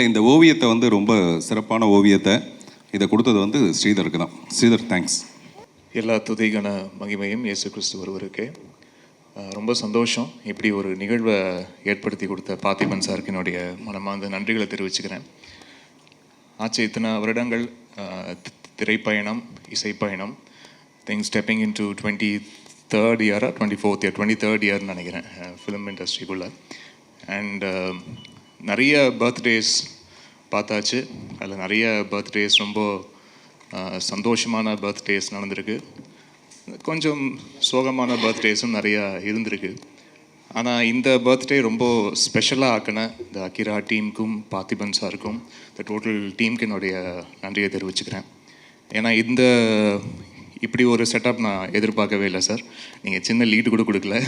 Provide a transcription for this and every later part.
இல்லை, இந்த ஓவியத்தை வந்து ரொம்ப சிறப்பான ஓவியத்தை இதை கொடுத்தது வந்து ஸ்ரீதருக்கு தான். ஸ்ரீதர், தேங்க்ஸ். எல்லா துதிகன மகிமையும் இயேசு கிறிஸ்து ஒருவருக்கே. ரொம்ப சந்தோஷம் இப்படி ஒரு நிகழ்வை ஏற்படுத்தி கொடுத்த பார்த்திபன் சாருக்கு என்னுடைய மனமார்ந்த நன்றிகளை தெரிவிச்சுக்கிறேன். ஆச்சு இத்தனை வருடங்கள் திரைப்பயணம், இசைப்பயணம், think stepping in to 23rd இயரா 24th இயர் 23rd இயர்னு நினைக்கிறேன் ஃபிலிம் இண்டஸ்ட்ரிக்குள்ளே. அண்ட் நிறைய பர்த்டேஸ் பார்த்தாச்சு. அதில் நிறைய பர்த்டேஸ் ரொம்ப சந்தோஷமான பர்த்டேஸ் நடந்திருக்கு, கொஞ்சம் சோகமான பர்த்டேஸும் நிறையா இருந்திருக்கு. ஆனால் இந்த பர்த்டே ரொம்ப ஸ்பெஷலாக ஆக்கின இந்த அகிரா டீமுக்கும் பார்த்திபன் சாருக்கும் இந்த டோட்டல் டீமுக்கு என்னுடைய நன்றியை தெரிவிச்சுக்கிறேன். ஏன்னா இப்படி ஒரு செட்டப் நான் எதிர்பார்க்கவே இல்லை சார். நீங்கள் சின்ன லீடு கூட கொடுக்கல,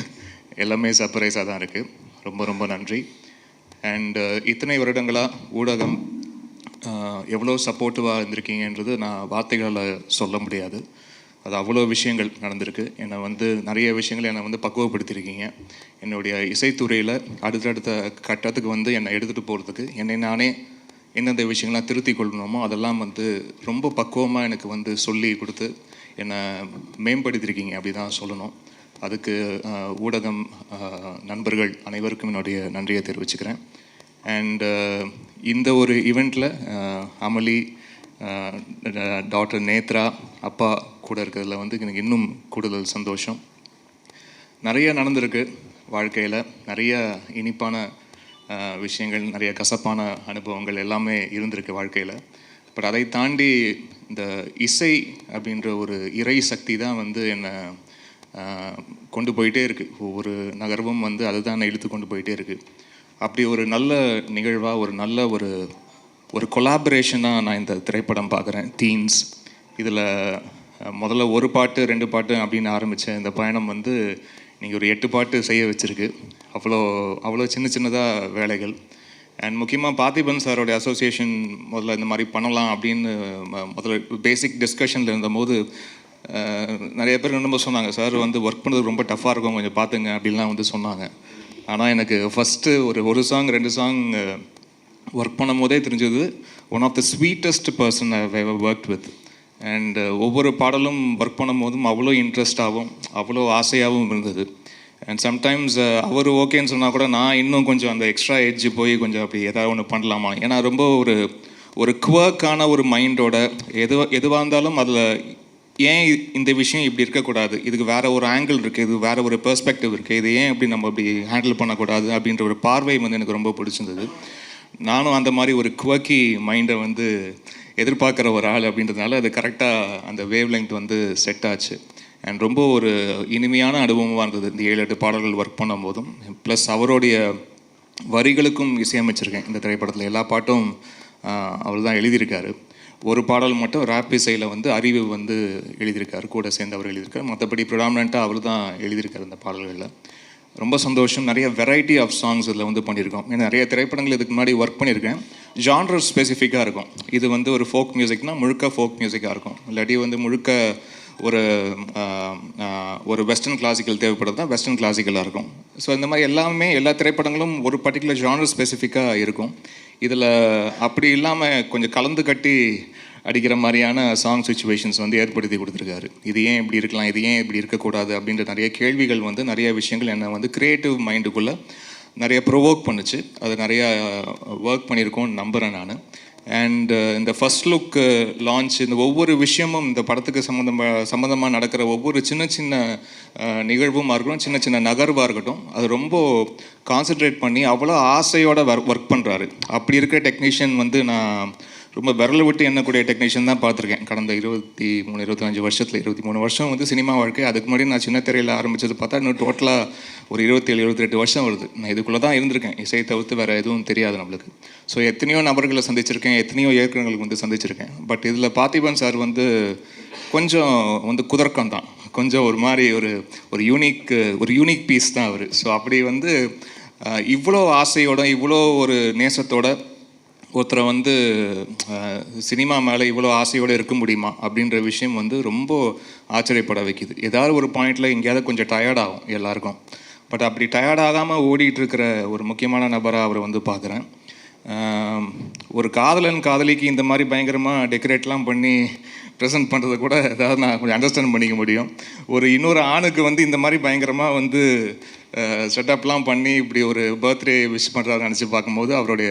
எல்லாமே சர்ப்ரைஸாக தான் இருக்குது. ரொம்ப ரொம்ப நன்றி. அண்ட் இத்தனை வருடங்களாக ஊடகம் எவ்வளோ சப்போர்ட்டிவாக இருந்திருக்கீங்கன்றது நான் வார்த்தைகளில் சொல்ல முடியாது. அது அவ்வளோ விஷயங்கள் நடந்திருக்கு. என்னை வந்து நிறைய விஷயங்கள் என்னை வந்து பக்குவப்படுத்தியிருக்கீங்க. என்னுடைய இசைத்துறையில் அடுத்தடுத்த கட்டத்துக்கு வந்து என்னை எடுத்துகிட்டு போகிறதுக்கு என்னை நானே எந்தெந்த விஷயங்கள்லாம் திருத்தி கொள்ளணுமோ அதெல்லாம் வந்து ரொம்ப பக்குவமாக எனக்கு வந்து சொல்லி கொடுத்து என்னை மேம்படுத்தியிருக்கீங்க, அப்படி தான் சொல்லணும். அதுக்கு ஊடகம் நண்பர்கள் அனைவருக்கும் என்னுடைய நன்றியை தெரிவிச்சுக்கிறேன். அண்ட் இந்த ஒரு ஈவெண்ட்டில் அமளி, டாக்டர் நேத்ரா, அப்பா கூட இருக்கிறதுல வந்து எனக்கு இன்னும் கூடுதல் சந்தோஷம். நிறைய நடந்திருக்கு வாழ்க்கையில், நிறைய இனிப்பான விஷயங்கள், நிறைய கசப்பான அனுபவங்கள் எல்லாமே இருந்திருக்கு வாழ்க்கையில். பட் அதை தாண்டி இந்த இசை அப்படின்ற ஒரு இறை சக்தி தான் வந்து என்னை கொண்டு போயிட்டே இருக்குது. ஒவ்வொரு நகர்வும் வந்து அதுதான் என்னை இழுத்து கொண்டு போயிட்டே இருக்குது. அப்படி ஒரு நல்ல நிகழ்வாக, ஒரு நல்ல ஒரு கொலாபரேஷனாக நான் இந்த திரைப்படம் பார்க்குறேன். டீன்ஸ் இதில் முதல்ல ஒரு பாட்டு 2 பாட்டு அப்படின்னு ஆரம்பித்த இந்த பயணம் வந்து நீங்கள் ஒரு 8 பாட்டு செய்ய வச்சுருக்கு. அவ்வளோ சின்னதாக வேலைகள். அண்ட் முக்கியமாக பார்த்திபன் சாரோடைய அசோசியேஷன் முதல்ல இந்த மாதிரி பண்ணலாம் அப்படின்னு முதல்ல பேசிக் டிஸ்கஷனில் இருந்தபோது நிறைய பேர் ரொம்ப சொன்னாங்க, சார் வந்து ஒர்க் பண்ணுறது ரொம்ப டஃப்பாக இருக்கும், கொஞ்சம் பார்த்துங்க அப்படின்லாம் வந்து சொன்னாங்க. ஆனால் எனக்கு ஃபஸ்ட்டு ஒரு சாங் 2 சாங் ஒர்க் பண்ணும் போதே தெரிஞ்சது one of the sweetest person I ever worked with. And ஒவ்வொரு பாடலும் ஒர்க் பண்ணும் போதும் அவ்வளோ இன்ட்ரெஸ்டாகவும் அவ்வளோ ஆசையாகவும் இருந்தது. அண்ட் சம்டைம்ஸ் அவர் ஓகேன்னு சொன்னால் கூட நான் இன்னும் கொஞ்சம் அந்த எக்ஸ்ட்ரா எட்ஜு போய் கொஞ்சம் அப்படி ஏதாவது ஒன்று பண்ணலாமா. ஏன்னா ரொம்ப ஒரு குவர்க்கான ஒரு மைண்டோட எதுவாக இருந்தாலும் அதில் ஏன் இந்த விஷயம் இப்படி இருக்கக்கூடாது, இதுக்கு வேறு ஒரு ஆங்கிள் இருக்குது, இது வேறு ஒரு பெர்ஸ்பெக்டிவ் இருக்குது, இது ஏன் இப்படி நம்ம அப்படி ஹேண்டில் பண்ணக்கூடாது அப்படின்ற ஒரு பார்வை வந்து எனக்கு ரொம்ப பிடிச்சிருந்தது. நானும் அந்த மாதிரி ஒரு குவர்க்கி மைண்டை வந்து எதிர்பார்க்குற ஒரு ஆள் அப்படின்றதுனால அது கரெக்டாக அந்த வேவ் லெங்த் வந்து செட் ஆச்சு. அண்ட் ரொம்ப ஒரு இனிமையான அனுபவமாக இருந்தது இந்த 7-8 பாடல்கள் ஒர்க் பண்ணும் போதும். ப்ளஸ் அவருடைய வரிகளுக்கும் இசையமைச்சிருக்கேன் இந்த திரைப்படத்தில். எல்லா பாட்டும் அவர் தான் எழுதியிருக்காரு. ஒரு பாடல் மட்டும் ராப் இசையில் வந்து அறிவு வந்து எழுதியிருக்காரு, கூட சேர்ந்து அவர் எழுதியிருக்காரு. மற்றபடி ப்ரிடாமினண்ட்டாக அவர் தான் எழுதியிருக்காரு இந்த பாடல்களில். ரொம்ப சந்தோஷம். நிறைய வெரைட்டி ஆஃப் சாங்ஸ் இதில் வந்து பண்ணியிருக்கோம். ஏன்னா நிறைய திரைப்படங்கள் இதுக்கு முன்னாடி ஒர்க் பண்ணியிருக்கேன். ஜான்ரர் ஸ்பெசிஃபிக்காக இருக்கும். இது வந்து ஒரு ஃபோக் மியூசிக்னால் முழுக்க ஃபோக் மியூசிக்காக இருக்கும், இல்லாட்டி வந்து முழுக்க ஒரு வெஸ்டர்ன் கிளாசிக்கல் தேவைப்படுறது தான் வெஸ்டர்ன் கிளாசிக்கலாக இருக்கும். ஸோ இந்த மாதிரி எல்லா திரைப்படங்களும் ஒரு பர்டிகுலர் ஜானர் ஸ்பெசிஃபிக்காக இருக்கும். இதில் அப்படி இல்லாமல் கொஞ்சம் கலந்து கட்டி அடிக்கிற மாதிரியான சாங் சுச்சுவேஷன்ஸ் வந்து ஏற்படுத்தி கொடுத்துருக்காரு. இது ஏன் இப்படி இருக்கலாம், இது ஏன் இப்படி இருக்கக்கூடாது அப்படின்ற நிறைய கேள்விகள் வந்து நிறைய விஷயங்கள் என்னை வந்து க்ரியேட்டிவ் மைண்டுக்குள்ளே நிறைய ப்ரொவோக் பண்ணுச்சு. அது நிறையா ஒர்க் பண்ணியிருக்கோன்னு நம்புகிறேன் நான். அண்ட் இந்த ஃபஸ்ட் லுக் லான்ச், இந்த ஒவ்வொரு விஷயமும் இந்த படத்துக்கு சம்மந்தமாக நடக்கிற ஒவ்வொரு சின்ன நிகழ்வுமாக இருக்கட்டும், சின்ன நகர்வாக இருக்கட்டும், அது ரொம்ப கான்சென்ட்ரேட் பண்ணி அவ்வளோ ஆசையோடு ஒர்க் பண்ணுறாரு. அப்படி இருக்கிற டெக்னீஷியன் வந்து நான் ரொம்ப விரலை விட்டு எண்ணக்கூடிய டெக்னீஷியன் தான் பார்த்துருக்கேன் கடந்த 23-25 வருஷத்தில். 23 வருஷம் வந்து சினிமா வாழ்க்கை. அதுக்கு முன்னாடி நான் சின்ன திரையில் ஆரம்பித்தது பார்த்தா இன்னும் டோட்டலாக ஒரு 27-28 வருஷம் வருது. நான் இதுக்குள்ளே தான் இருந்திருக்கேன். இசையை தவிர்த்து வேறு எதுவும் தெரியாது நம்மளுக்கு. ஸோ எத்தனையோ நபர்களை சந்திச்சிருக்கேன், எத்தனையோ இயக்குநர்களுக்கு வந்து சந்திச்சிருக்கேன். பட் இதில் பார்த்திபன் சார் வந்து கொஞ்சம் வந்து குதர்க்கம் தான், கொஞ்சம் ஒரு மாதிரி ஒரு யூனிக் பீஸ் தான் அவர். ஸோ அப்படி வந்து இவ்வளோ ஆசையோட இவ்வளோ ஒரு நேசத்தோட ஒருத்தரை வந்து சினிமா மேலே இவ்வளோ ஆசையோடு இருக்க முடியுமா அப்படின்ற விஷயம் வந்து ரொம்ப ஆச்சரியப்பட வைக்குது. ஏதாவது ஒரு பாயிண்டில் எங்கேயாவது கொஞ்சம் டயர்டாகும் எல்லாருக்கும். பட் அப்படி டயர்டாகாமல் ஓடிட்டுருக்கிற ஒரு முக்கியமான நபராக அவரை வந்து பார்க்குறேன். ஒரு காதலன் காதலிக்கு இந்த மாதிரி பயங்கரமாக டெக்கரேட்லாம் பண்ணி ப்ரெசென்ட் பண்ணுறதை கூட ஏதாவது நான் கொஞ்சம் அண்டர்ஸ்டாண்ட் பண்ணிக்க முடியும். இன்னொரு ஆணுக்கு வந்து இந்த மாதிரி பயங்கரமாக வந்து செட்டப்லாம் பண்ணி இப்படி ஒரு பர்த்டே விஷ் பண்ணுறாரு நினச்சி பார்க்கும்போது அவருடைய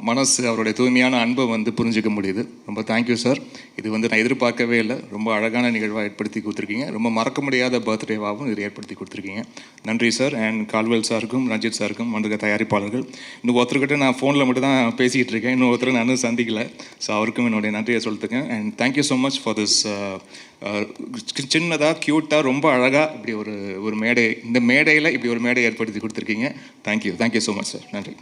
மனசு, அவருடைய தூய்மையான அன்பை வந்து புரிஞ்சிக்க முடியுது. ரொம்ப தேங்க்யூ சார். இது வந்து நான் எதிர்பார்க்கவே இல்லை. ரொம்ப அழகான நிகழ்வாக ஏற்படுத்தி கொடுத்துருக்கீங்க. ரொம்ப மறக்க முடியாத பர்த்டேவாகவும் இது ஏற்படுத்தி கொடுத்துருக்கீங்க. நன்றி சார். அண்ட் கால்வெல் சாருக்கும் ரஞ்சித் சாருக்கும் வந்திருக்க தயாரிப்பாளர்கள். இன்னும் ஒருத்தர்கிட்ட நான் ஃபோனில் மட்டும் தான் பேசிகிட்டு இருக்கேன். இன்னும் ஒருத்தர் நான் சந்திக்கலை. ஸோ அவருக்கும் என்னுடைய நன்றியை சொல்லிட்டுருக்கேன். And thank you so much for this சின்னதாக க்யூட்டாக ரொம்ப அழகாக இப்படி ஒரு மேடை, இந்த மேடையில் இப்படி ஒரு மேடை ஏற்படுத்தி கொடுத்துருக்கீங்க. Thank you so much sir. நன்றி.